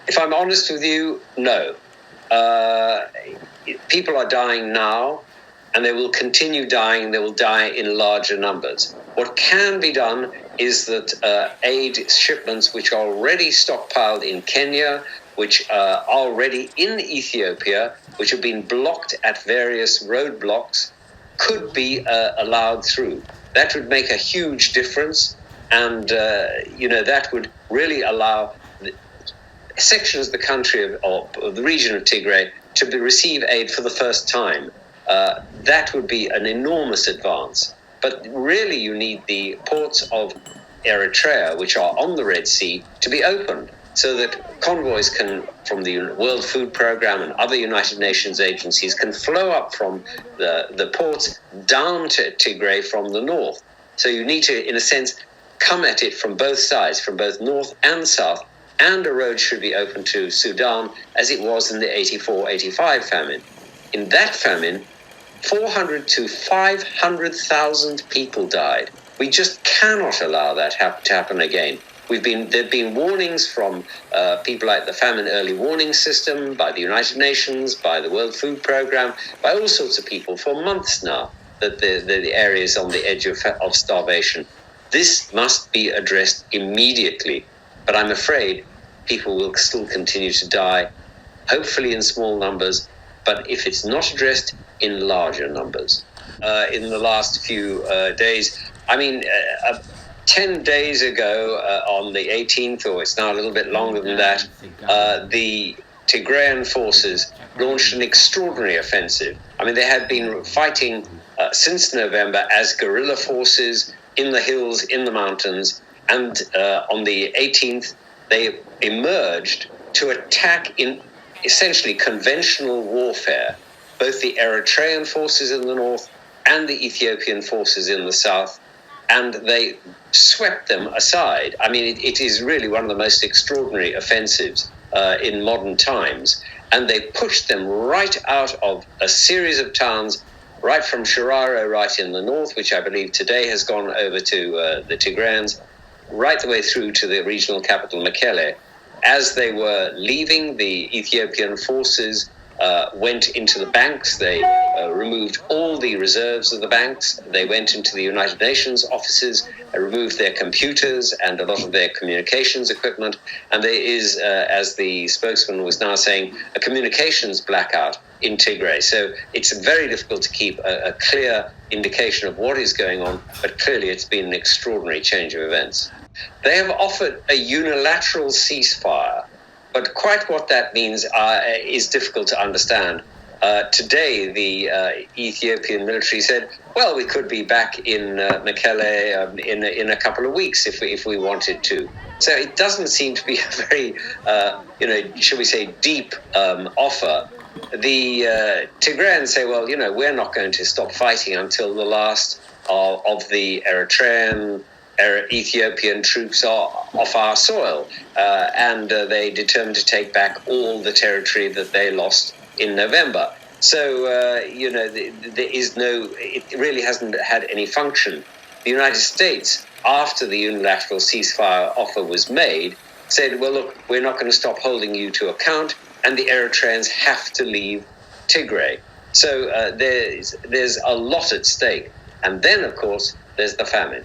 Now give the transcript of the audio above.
If I'm honest with you, no. People are dying now, and they will continue dying. They will die in larger numbers. What can be done is that aid shipments which are already stockpiled in Kenya, which are already in Ethiopia, which have been blocked at various roadblocks, could be allowed through. That would make a huge difference, and that would really allow sections of the country of the region of Tigray to receive aid for the first time. That would be an enormous advance. But really, you need the ports of Eritrea, which are on the Red Sea, to be opened so that convoys from the World Food Programme and other United Nations agencies can flow up from the ports down to Tigray from the north. So you need to, in a sense, come at it from both sides, from both north and south, and a road should be open to Sudan as it was in the 84-85 famine. In that famine, 400 to 500,000 people died. We just cannot allow that to happen again. There've been warnings from people like the Famine Early Warning System, by the United Nations, by the World Food Programme, by all sorts of people for months now that the area is on the edge of starvation. This must be addressed immediately, but I'm afraid people will still continue to die, hopefully in small numbers, but if it's not addressed, in larger numbers. In the last few days, 10 days ago, on the 18th, or it's now a little bit longer than that, the Tigrayan forces launched an extraordinary offensive. They had been fighting since November as guerrilla forces in the hills, in the mountains, and on the 18th, they emerged to attack in essentially conventional warfare, both the Eritrean forces in the north and the Ethiopian forces in the south, and they swept them aside. It is really one of the most extraordinary offensives in modern times, and they pushed them right out of a series of towns, right from Shiraro, right in the north, which I believe today has gone over to the Tigrayans, right the way through to the regional capital, Mekelle. As they were leaving, the Ethiopian forces went into the banks. They removed all the reserves of the banks. They went into the United Nations offices, removed their computers and a lot of their communications equipment. And there is, as the spokesman was now saying, a communications blackout in Tigray. So it's very difficult to keep a clear indication of what is going on, but clearly it's been an extraordinary change of events. They have offered a unilateral ceasefire, but quite what that means is difficult to understand. Today, the Ethiopian military said, well, we could be back in Mekelle in a couple of weeks if we wanted to. So it doesn't seem to be a very, shall we say, deep offer. The Tigrayans say, well, we're not going to stop fighting until the last of the Eritrean Ethiopian troops are off our soil, and they determined to take back all the territory that they lost in November. So, it really hasn't had any function. The United States, after the unilateral ceasefire offer was made, said, well, look, we're not going to stop holding you to account, and the Eritreans have to leave Tigray. So there's a lot at stake. And then, of course, there's the famine.